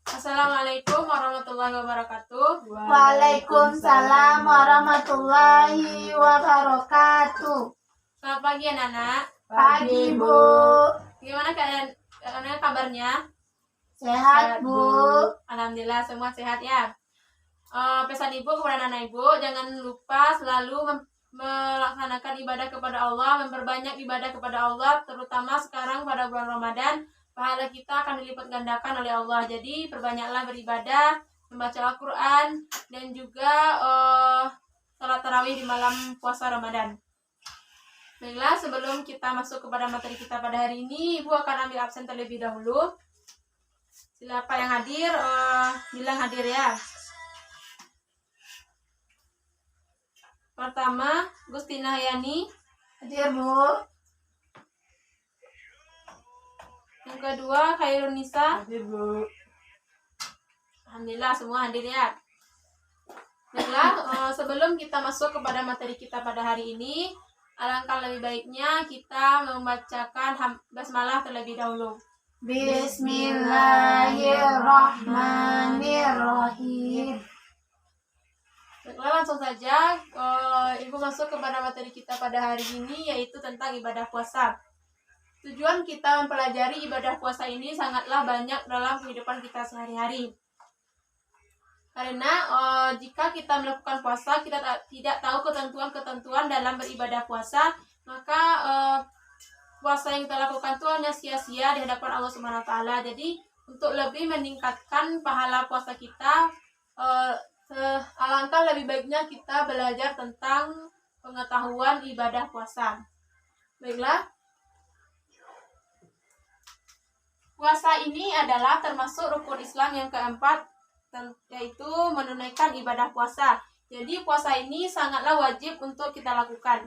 Assalamualaikum warahmatullahi wabarakatuh. Waalaikumsalam warahmatullahi wabarakatuh. Selamat pagi anak-anak. Pagi Bu. Gimana kabarnya? Sehat Bu. Alhamdulillah semua sehat ya. Pesan ibu kepada anak ibu, jangan lupa selalu melaksanakan ibadah kepada Allah, memperbanyak ibadah kepada Allah, terutama sekarang pada bulan Ramadan. Pahala kita akan dilipat gandakan oleh Allah. Jadi perbanyaklah beribadah, membaca Al-Quran, dan juga salat tarawih di malam puasa Ramadan. Baiklah, sebelum kita masuk kepada materi kita pada hari ini, Ibu akan ambil absen terlebih dahulu. Siapa yang hadir, bilang hadir ya. Pertama, Gustina Yani. Hadir Bu. Yang kedua, Khairun Nisa. Hadir Bu. Alhamdulillah semua hadir ya. Baiklah, sebelum kita masuk kepada materi kita pada hari ini, alangkah lebih baiknya kita membacakan basmalah terlebih dahulu. Bismillahirrahmanirrahim. Baiklah, langsung saja Ibu masuk kepada materi kita pada hari ini, yaitu tentang ibadah puasa. Tujuan kita mempelajari ibadah puasa ini sangatlah banyak dalam kehidupan kita sehari-hari. Karena jika kita melakukan puasa, kita tidak tahu ketentuan-ketentuan dalam beribadah puasa, maka puasa yang kita lakukan itu hanya sia-sia di hadapan Allah Subhanahu wa taala. Jadi, untuk lebih meningkatkan pahala puasa kita, alangkah lebih baiknya kita belajar tentang pengetahuan ibadah puasa. Baiklah. Puasa ini adalah termasuk rukun Islam yang keempat, yaitu menunaikan ibadah puasa. Jadi puasa ini sangatlah wajib untuk kita lakukan.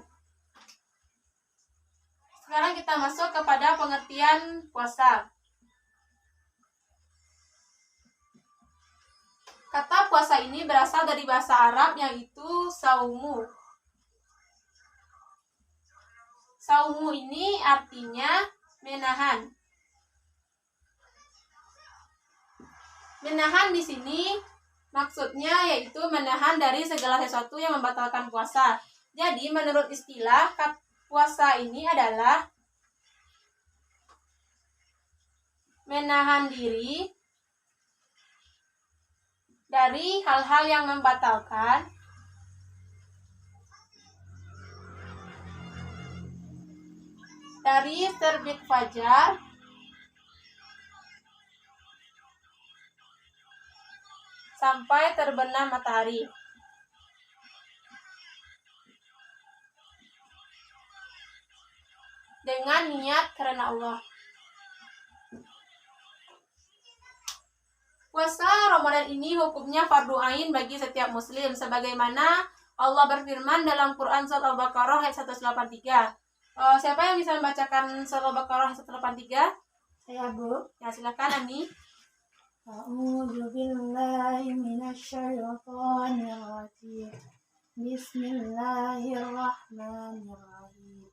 Sekarang kita masuk kepada pengertian puasa. Kata puasa ini berasal dari bahasa Arab, yaitu saumu. Saumu ini artinya menahan. Menahan di sini maksudnya yaitu menahan dari segala sesuatu yang membatalkan puasa. Jadi menurut istilah, puasa ini adalah menahan diri dari hal-hal yang membatalkan dari terbit fajar sampai terbenam matahari. Dengan niat karena Allah. Puasa Ramadan ini hukumnya fardu ain bagi setiap muslim, sebagaimana Allah berfirman dalam Quran surat Al-Baqarah ayat 183. Siapa yang bisa membacakan surat Al-Baqarah ayat 183? Saya Bu. Ya, silakan Ani. A'udzu billahi minasyaitonir rajim. Bismillahirrahmanirrahim.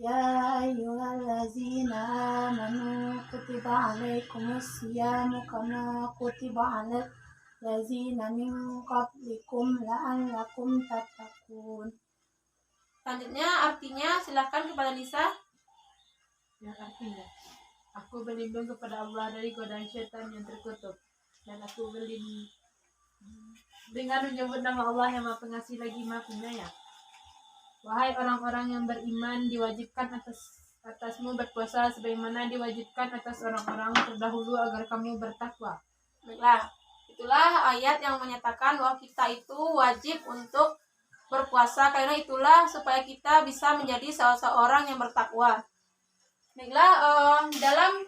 Ya ayyuhallazina amanu kutiba alaikumus syiyamu kama kutiba alal ladzina min qablikum la'allakum tattaqun. Selanjutnya artinya silakan kepada Nisa. Yang artinya, aku berlindung kepada Allah dari godaan syaitan yang terkutuk, dan aku berlindung dengan menyebut nama Allah yang Maha Pengasih lagi Maha Penyayang. Wahai orang-orang yang beriman, diwajibkan atasmu berpuasa sebagaimana diwajibkan atas orang-orang terdahulu agar kamu bertakwa. Baiklah, itulah ayat yang menyatakan bahwa kita itu wajib untuk berpuasa, karena itulah supaya kita bisa menjadi seorang yang bertakwa. Baiklah, dalam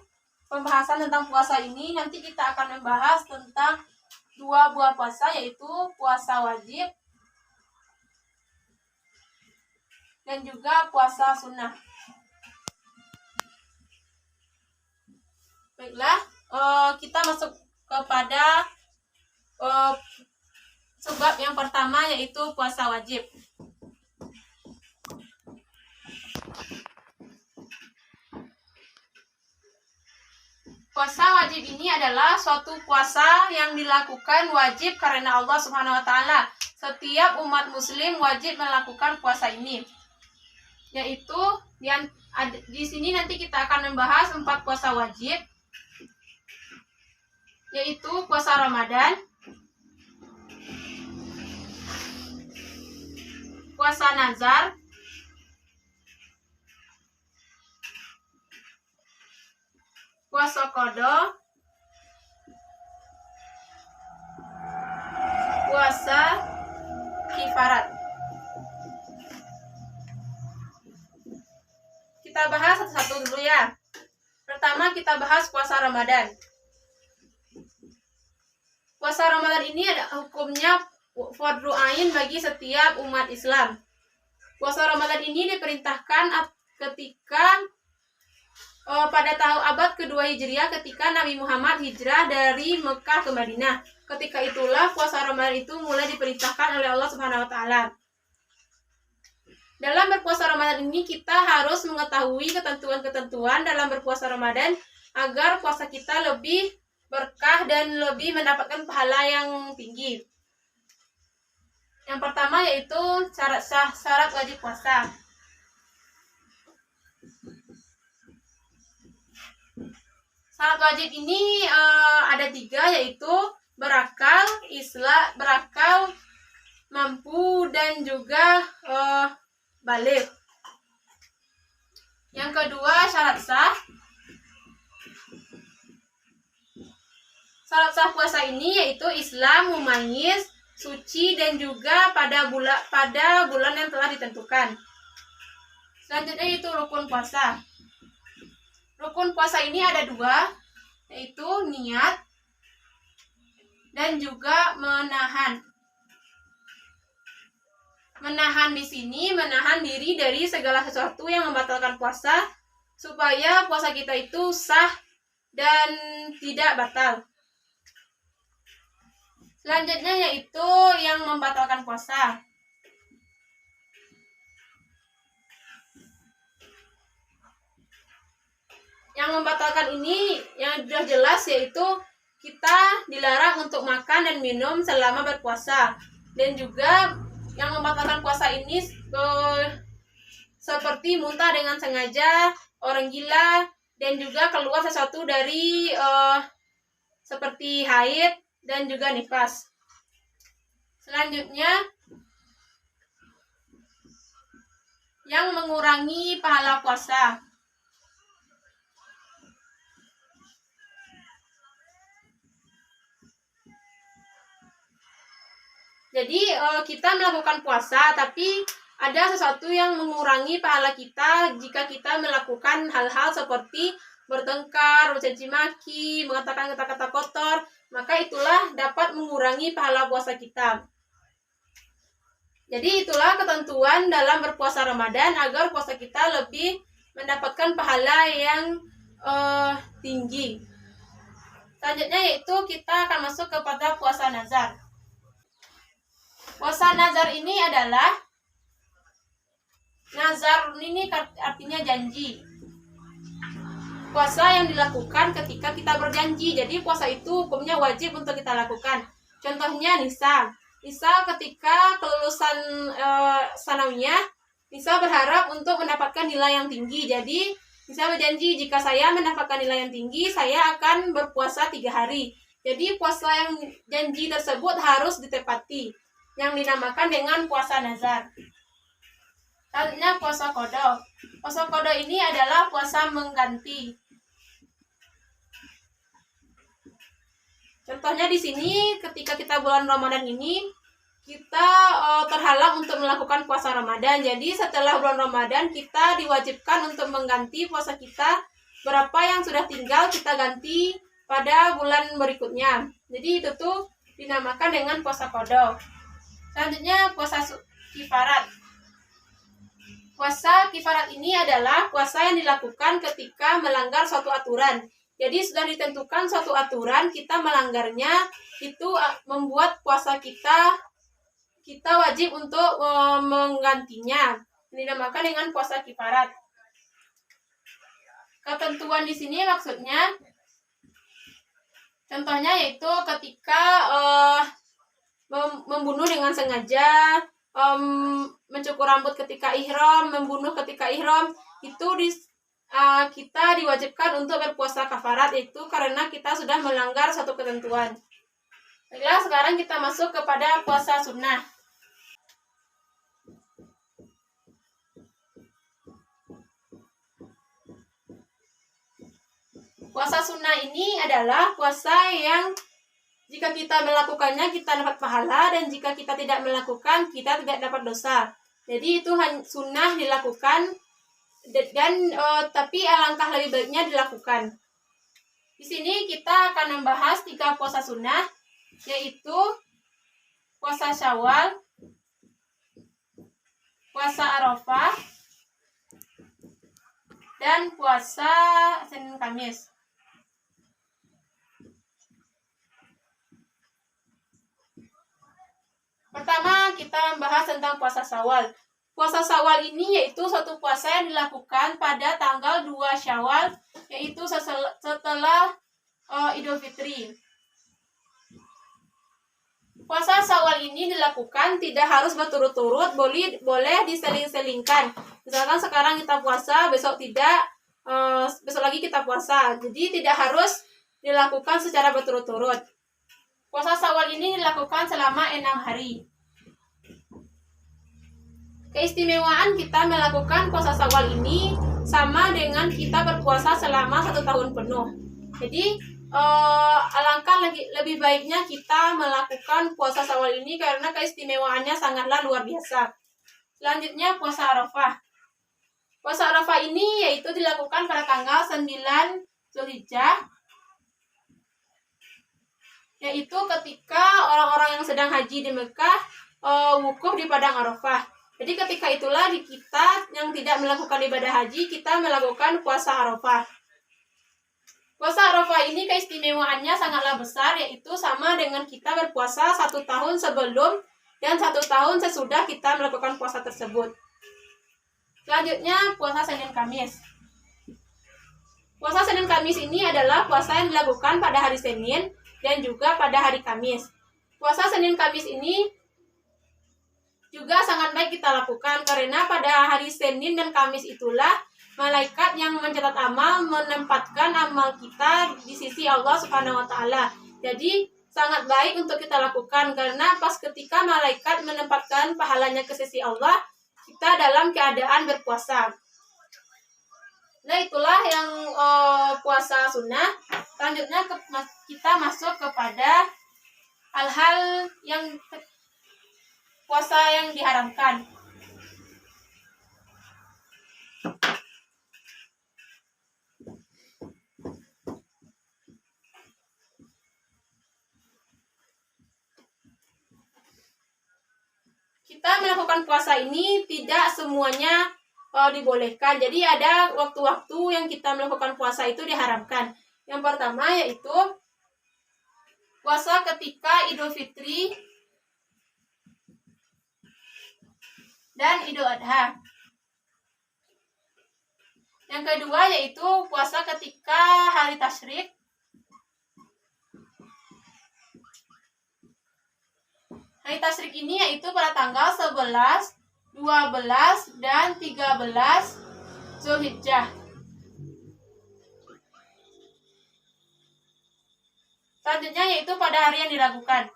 pembahasan tentang puasa ini nanti kita akan membahas tentang dua buah puasa, yaitu puasa wajib dan juga puasa sunnah. Baiklah, kita masuk kepada sebab yang pertama, yaitu puasa wajib. Puasa wajib ini adalah suatu puasa yang dilakukan wajib karena Allah Subhanahu wa taala. Setiap umat muslim wajib melakukan puasa ini. Yaitu di sini nanti kita akan membahas 4 puasa wajib. Yaitu puasa Ramadan, puasa nazar, puasa qada, puasa kifarat. Kita bahas satu-satu dulu ya. Pertama kita bahas puasa Ramadan. Puasa Ramadan ini ada hukumnya fardhu ain bagi setiap umat Islam. Puasa Ramadan ini diperintahkan ketika pada tahun abad kedua Hijriah ketika Nabi Muhammad hijrah dari Mekah ke Madinah. Ketika itulah puasa Ramadan itu mulai diperintahkan oleh Allah Subhanahu wa taala. Dalam berpuasa Ramadan ini kita harus mengetahui ketentuan-ketentuan dalam berpuasa Ramadan agar puasa kita lebih berkah dan lebih mendapatkan pahala yang tinggi. Yang pertama yaitu syarat wajib puasa. Syarat wajib ini ada 3, yaitu berakal, mampu, dan juga baligh. Yang kedua syarat sah. Syarat sah puasa ini yaitu Islam, mumayyiz, suci, dan juga pada bulan yang telah ditentukan. Selanjutnya itu rukun puasa. Rukun puasa ini ada 2, yaitu niat dan juga menahan. Menahan di sini menahan diri dari segala sesuatu yang membatalkan puasa supaya puasa kita itu sah dan tidak batal. Selanjutnya yaitu yang membatalkan puasa. Yang membatalkan ini yang sudah jelas yaitu kita dilarang untuk makan dan minum selama berpuasa. Dan juga yang membatalkan puasa ini seperti muntah dengan sengaja, orang gila, dan juga keluar sesuatu dari seperti haid dan juga nifas. Selanjutnya yang mengurangi pahala puasa. Jadi kita melakukan puasa tapi ada sesuatu yang mengurangi pahala kita jika kita melakukan hal-hal seperti bertengkar, mencaci maki, mengatakan kata-kata kotor, maka itulah dapat mengurangi pahala puasa kita. Jadi itulah ketentuan dalam berpuasa Ramadan agar puasa kita lebih mendapatkan pahala yang tinggi. Selanjutnya yaitu kita akan masuk kepada puasa nazar. Puasa nazar ini adalah, nazar ini artinya janji. Puasa yang dilakukan ketika kita berjanji. Jadi puasa itu hukumnya wajib untuk kita lakukan. Contohnya Nisa ketika kelulusan sanawiyah, Nisa berharap untuk mendapatkan nilai yang tinggi. Jadi Nisa berjanji jika saya mendapatkan nilai yang tinggi, saya akan berpuasa 3 hari. Jadi puasa yang janji tersebut harus ditepati, yang dinamakan dengan puasa nazar. Selanjutnya puasa qada. Puasa qada ini adalah puasa mengganti. Contohnya di sini ketika kita bulan Ramadan ini kita terhalang untuk melakukan puasa Ramadan. Jadi setelah bulan Ramadan kita diwajibkan untuk mengganti puasa kita. Berapa yang sudah tinggal kita ganti pada bulan berikutnya. Jadi itu tuh dinamakan dengan puasa qada. Selanjutnya puasa kifarat. Puasa kifarat ini adalah puasa yang dilakukan ketika melanggar suatu aturan. Jadi sudah ditentukan suatu aturan, kita melanggarnya, itu membuat puasa kita wajib untuk menggantinya. Ini dinamakan dengan puasa kifarat. Ketentuan di sini maksudnya Contohnya yaitu ketika membunuh dengan sengaja, mencukur rambut ketika ihram, membunuh ketika ihram, itu kita diwajibkan untuk berpuasa kafarat, itu karena kita sudah melanggar satu ketentuan. Baiklah, sekarang kita masuk kepada puasa sunnah. Puasa sunnah ini adalah puasa yang jika kita melakukannya kita dapat pahala, dan jika kita tidak melakukan kita tidak dapat dosa. Jadi itu sunnah dilakukan, dan tapi alangkah lebih baiknya dilakukan. Di sini kita akan membahas 3 puasa sunnah, yaitu puasa Syawal, puasa Arafah, dan puasa Senin Kamis. Pertama, kita membahas tentang puasa Syawal. Puasa Syawal ini yaitu suatu puasa yang dilakukan pada tanggal 2 Syawal, yaitu setelah Idul Fitri. Puasa Syawal ini dilakukan tidak harus berturut-turut, boleh diseling-selingkan. Misalkan sekarang kita puasa, besok tidak, besok lagi kita puasa. Jadi tidak harus dilakukan secara berturut-turut. Puasa Syawal ini dilakukan selama 6 hari. Keistimewaan kita melakukan puasa Syawal ini sama dengan kita berpuasa selama 1 tahun penuh. Jadi alangkah lebih baiknya kita melakukan puasa Syawal ini karena keistimewaannya sangatlah luar biasa. Selanjutnya puasa Arafah. Puasa Arafah ini yaitu dilakukan pada tanggal 9 Zulhijjah, yaitu ketika orang-orang yang sedang haji di Mekah wukuf di padang Arafah. Jadi ketika itulah kita yang tidak melakukan ibadah haji, kita melakukan puasa Arafah. Puasa Arafah ini keistimewaannya sangatlah besar, yaitu sama dengan kita berpuasa 1 tahun sebelum dan 1 tahun sesudah kita melakukan puasa tersebut. Selanjutnya puasa Senin Kamis. Puasa Senin Kamis ini adalah puasa yang dilakukan pada hari Senin dan juga pada hari Kamis. Puasa Senin Kamis ini juga sangat baik kita lakukan karena pada hari Senin dan Kamis itulah malaikat yang mencatat amal menempatkan amal kita di sisi Allah Subhanahu wa taala. Jadi sangat baik untuk kita lakukan karena pas ketika malaikat menempatkan pahalanya ke sisi Allah, kita dalam keadaan berpuasa. Nah, itulah yang puasa sunnah. Selanjutnya kita masuk kepada hal-hal yang puasa yang diharamkan. Kita melakukan puasa ini tidak semuanya dibolehkan. Jadi ada waktu-waktu yang kita melakukan puasa itu diharamkan. Yang pertama yaitu puasa ketika Idul Fitri dan Idul Adha. Yang kedua yaitu puasa ketika hari tasyrik Hari tasyrik ini yaitu pada tanggal 11, 12, dan 13 Zulhijjah. Selanjutnya yaitu pada hari yang diragukan.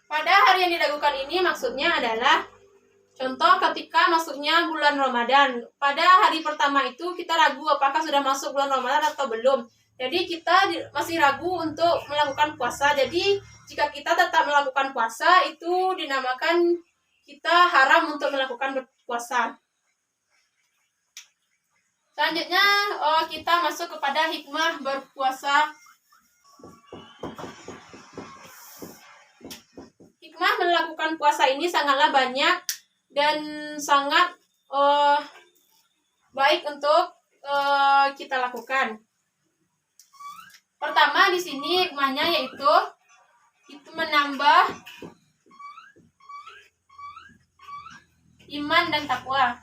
Pada hari yang diragukan ini maksudnya adalah contoh ketika masuknya bulan Ramadan. Pada hari pertama itu kita ragu apakah sudah masuk bulan Ramadan atau belum. Jadi kita masih ragu untuk melakukan puasa. Jadi jika kita tetap melakukan puasa itu dinamakan kita haram untuk melakukan berpuasa. Selanjutnya kita masuk kepada hikmah berpuasa. Hikmah melakukan puasa ini sangatlah banyak dan sangat baik untuk kita lakukan. Pertama di sini hikmahnya yaitu itu menambah iman dan takwa.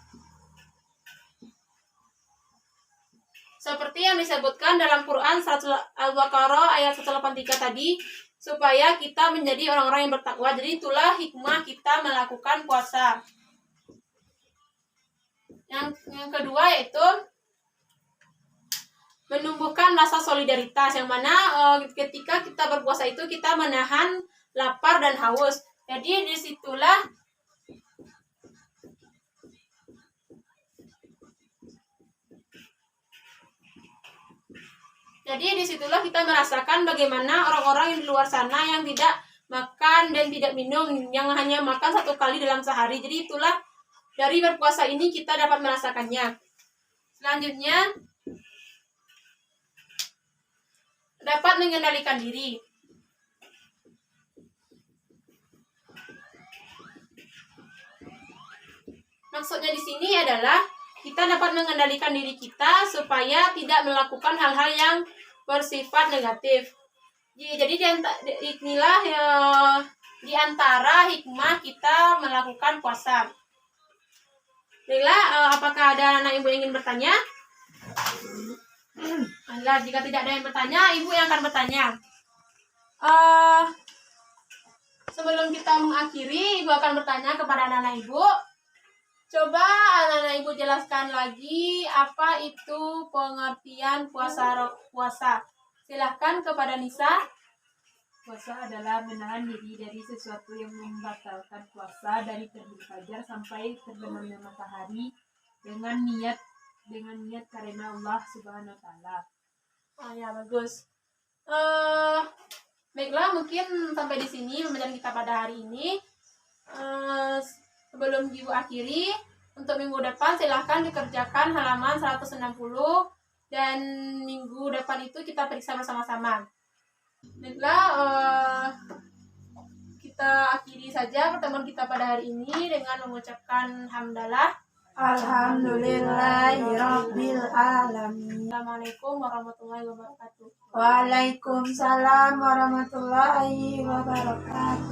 seperti yang disebutkan dalam Quran surat Al-Baqarah ayat 183 tadi, supaya kita menjadi orang-orang yang bertakwa. Jadi itulah hikmah kita melakukan puasa. Yang kedua yaitu menumbuhkan rasa solidaritas, yang mana ketika kita berpuasa itu kita menahan lapar dan haus. Jadi disitulah kita merasakan bagaimana orang-orang yang di luar sana yang tidak makan dan tidak minum, yang hanya makan 1 kali dalam sehari. Jadi itulah dari berpuasa ini kita dapat merasakannya. Selanjutnya, dapat mengendalikan diri. Maksudnya di sini adalah kita dapat mengendalikan diri kita supaya tidak melakukan hal-hal yang bersifat negatif. Jadi inilah di antara hikmah kita melakukan puasa. Baiklah, apakah ada anak ibu yang ingin bertanya? Jika tidak ada yang bertanya, ibu yang akan bertanya. Sebelum kita mengakhiri, ibu akan bertanya kepada anak-anak ibu. Coba anak-anak ibu jelaskan lagi apa itu pengertian puasa. Silahkan kepada Nisa. Puasa adalah menahan diri dari sesuatu yang membatalkan puasa dari terbit fajar sampai terbenamnya matahari dengan niat karena Allah Subhanahu wa taala. Ya, bagus. Baiklah, mungkin sampai di sini pembelajaran kita pada hari ini. Sebelum ibu akhiri, untuk minggu depan silahkan dikerjakan halaman 160 dan minggu depan itu kita periksa bersama-sama. Baiklah, kita akhiri saja pertemuan kita pada hari ini dengan mengucapkan hamdalah. Alhamdulillahirabbil alamin. Assalamualaikum warahmatullahi wabarakatuh. Waalaikumsalam warahmatullahi wabarakatuh.